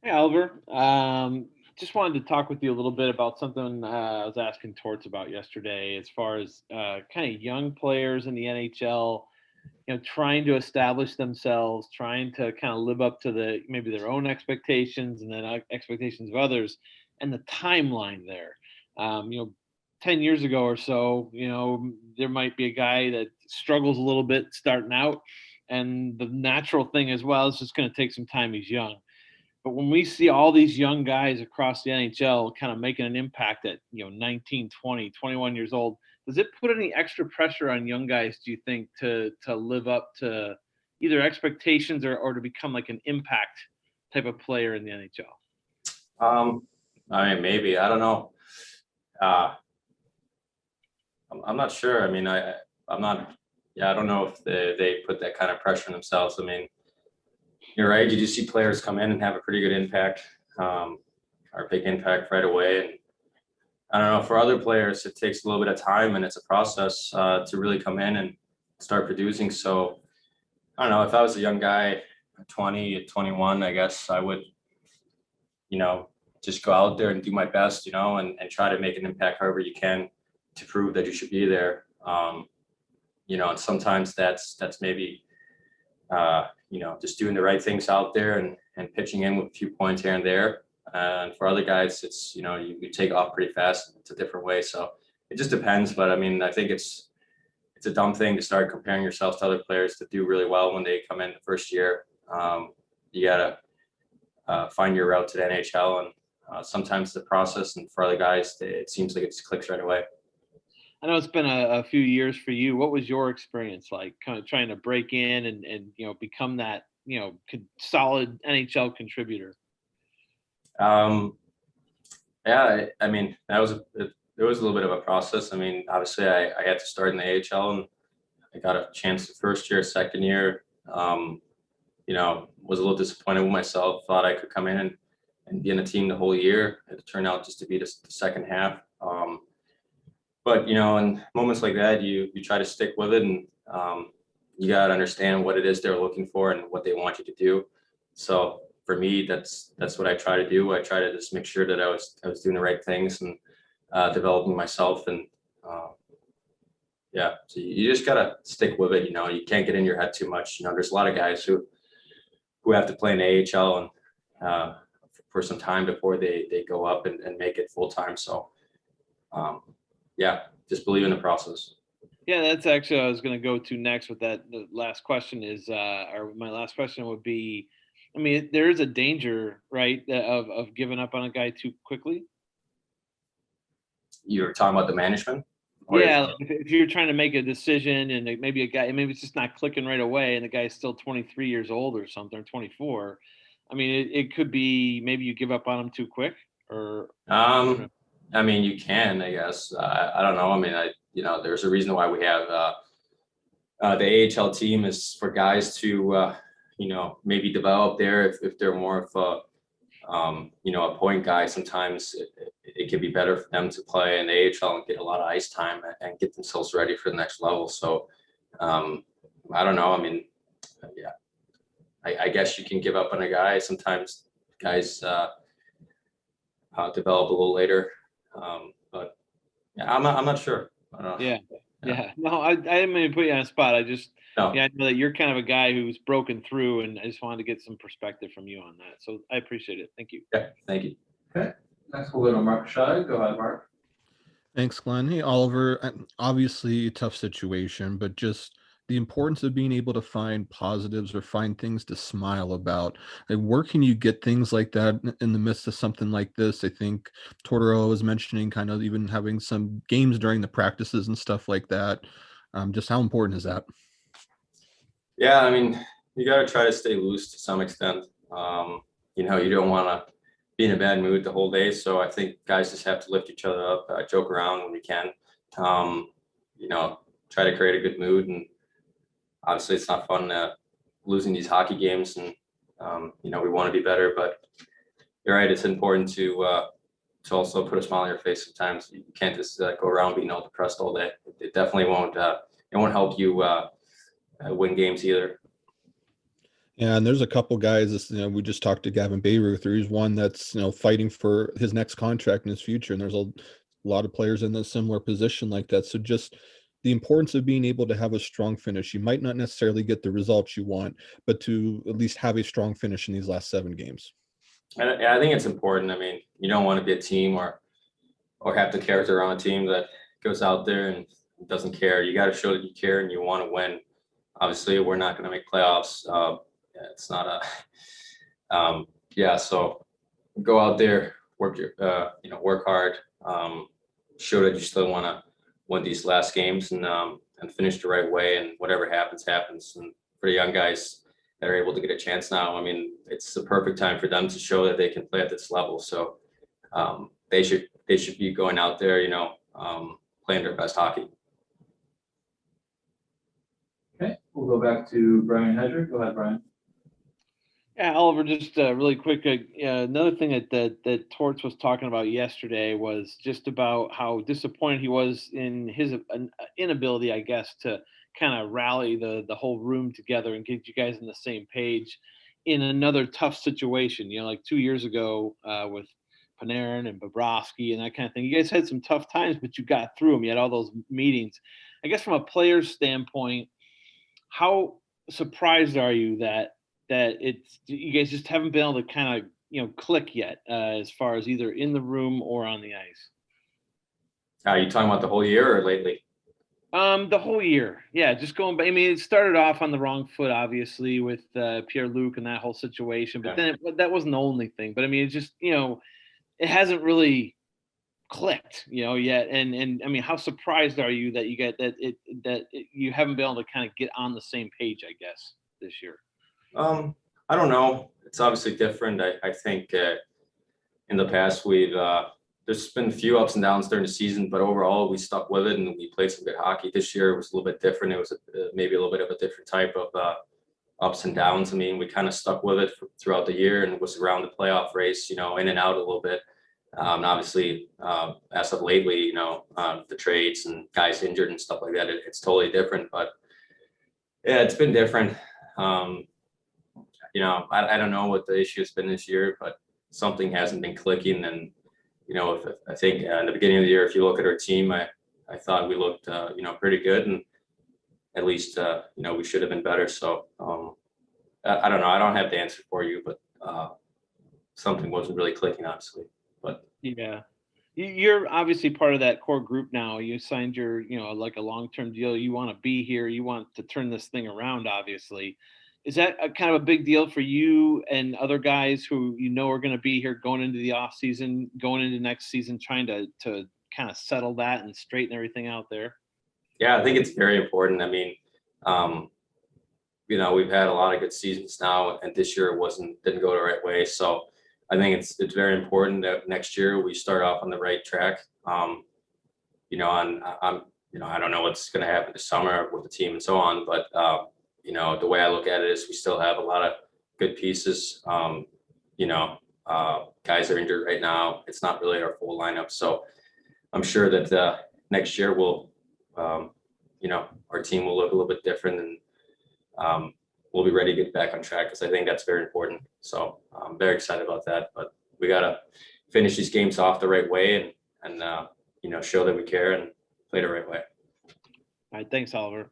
Hey, Oliver. Just wanted to talk with you a little bit about something I was asking Torts about yesterday, as far as kind of young players in the NHL, trying to establish themselves, trying to kind of live up to maybe their own expectations and then expectations of others, and the timeline there. 10 years ago or so, there might be a guy that struggles a little bit starting out, and the natural thing as well is just going to take some time. He's young, but when we see all these young guys across the NHL kind of making an impact at, 19, 20, 21 years old, does it put any extra pressure on young guys, do you think, to live up to either expectations or to become like an impact type of player in the NHL? Um, I mean, maybe I don't know. Uh, I'm not sure. I mean, I'm not. Yeah, I don't know if they put that kind of pressure on themselves. I mean, you're right. You just see players come in and have a pretty good impact, or a big impact right away. And I don't know. For other players, it takes a little bit of time and it's a process to really come in and start producing. So I don't know. If I was a young guy, 20, 21, I guess I would, you know, just go out there and do my best, and try to make an impact however you can to prove that you should be there. And sometimes that's maybe just doing the right things out there and pitching in with a few points here and there. And for other guys, it's you take off pretty fast. It's a different way. So it just depends. But I mean, I think it's a dumb thing to start comparing yourself to other players that do really well when they come in the first year. You gotta find your route to the NHL, and sometimes the process, and for other guys, it seems like it just clicks right away. I know it's been a few years for you. What was your experience like, kind of trying to break in and become that solid NHL contributor? Um, yeah, I mean, there was a little bit of a process. I mean, obviously, I had to start in the AHL, and I got a chance the first year, second year. Was a little disappointed with myself. Thought I could come in and be in the team the whole year. It turned out just to be the second half. But in moments like that, you try to stick with it, and you got to understand what it is they're looking for and what they want you to do. So for me, that's what I try to do. I try to just make sure that I was doing the right things and developing myself, and yeah. So you just gotta stick with it. You can't get in your head too much. There's a lot of guys who have to play in the AHL and for some time before they go up and make it full time. So um, yeah, just believe in the process. Yeah, that's actually what I was going to go to next with that. The last question is, or my last question would be, I mean, there is a danger, right, of giving up on a guy too quickly. You're talking about the management, or Yeah, like if you're trying to make a decision and maybe a guy, maybe it's just not clicking right away, and the guy's still 23 years old or something, or 24. I mean, it could be maybe you give up on him too quick, or I don't know. I mean, you can, I guess. I don't know. I mean, there's a reason why we have the AHL team is for guys to maybe develop there if they're more of a point guy. Sometimes it can be better for them to play in the AHL and get a lot of ice time and get themselves ready for the next level. So I don't know. I mean, yeah, I guess you can give up on a guy. Sometimes guys develop a little later, but yeah, I'm not sure. I don't know. Yeah, Yeah. yeah. No, I didn't mean to put you on a spot. I just, No. yeah, I know that you're kind of a guy who's broken through, and I just wanted to get some perspective from you on that. So I appreciate it. Thank you. Yeah. Thank you. Okay, next we'll go to Mark Shy. Go ahead, Mark. Thanks, Glenn. Hey, Oliver. Obviously, a tough situation, but just the importance of being able to find positives or find things to smile about. Like, where can you get things like that in the midst of something like this? I think Tortorella was mentioning kind of even having some games during the practices and stuff like that. Just how important is that? Yeah, I mean, you got to try to stay loose to some extent. You don't want to be in a bad mood the whole day. So I think guys just have to lift each other up, joke around when we can. Um, Try to create a good mood. And obviously, it's not fun losing these hockey games, and we want to be better. But you're right; it's important to also put a smile on your face. Sometimes you can't just go around being all depressed all day. It definitely won't. It won't help you win games either. Yeah, and there's a couple guys. We just talked to Gavin Bayruth. He's one that's fighting for his next contract in his future, and there's a lot of players in a similar position like that. So just the importance of being able to have a strong finish. You might not necessarily get the results you want, but to at least have a strong finish in these last 7 games. And I think it's important. I mean, you don't want to be a team or have the character on a team that goes out there and doesn't care. You got to show that you care and you want to win. Obviously, we're not going to make playoffs. It's not a so go out there, work work hard, show that you still want to win these last games and finish the right way, and whatever happens. And for the young guys that are able to get a chance now, I mean, it's the perfect time for them to show that they can play at this level. So they should be going out there, playing their best hockey. Okay, we'll go back to Brian Hedrick. Go ahead, Brian. Yeah, Oliver, just really quick. Another thing that Torts was talking about yesterday was just about how disappointed he was in his inability, I guess, to kind of rally the whole room together and get you guys on the same page in another tough situation. Like 2 years ago with Panarin and Bobrovsky and that kind of thing. You guys had some tough times, but you got through them. You had all those meetings. I guess from a player's standpoint, how surprised are you that you guys just haven't been able to kind of click yet as far as either in the room or on the ice? Are you talking about the whole year or lately? The whole year. Yeah, just going back. I mean, it started off on the wrong foot, obviously, with Pierre-Luc and that whole situation. But then that wasn't the only thing. But I mean, it's just it hasn't really clicked, yet. And I mean, how surprised are you that you get that you haven't been able to kind of get on the same page, I guess, this year? I don't know. It's obviously different. I think in the past there's been a few ups and downs during the season, but overall we stuck with it and we played some good hockey. This year it was a little bit different. It was maybe a little bit of a different type of ups and downs. I mean, we kind of stuck with it throughout the year and it was around the playoff race, in and out a little bit. Obviously, as of lately, the trades and guys injured and stuff like that, it's totally different. But yeah, it's been different. I don't know what the issue has been this year, but something hasn't been clicking. And, I think in the beginning of the year, if you look at our team, I thought we looked, pretty good. And at least, we should have been better. So I don't know. I don't have the answer for you, but something wasn't really clicking, honestly. But yeah. You're obviously part of that core group now. You signed your, like a long-term deal. You want to be here. You want to turn this thing around, obviously. Is that a kind of a big deal for you and other guys who are going to be here going into the off season, going into next season, trying to kind of settle that and straighten everything out there? Yeah, I think it's very important. I mean, we've had a lot of good seasons now, and this year didn't go the right way. So I think it's very important that next year we start off on the right track. I don't know what's going to happen this summer with the team and so on, but the way I look at it is we still have a lot of good pieces. Guys are injured right now. It's not really our full lineup. So I'm sure that next year our team will look a little bit different and we'll be ready to get back on track because I think that's very important. So I'm very excited about that. But we got to finish these games off the right way and show that we care and play the right way. All right. Thanks, Oliver.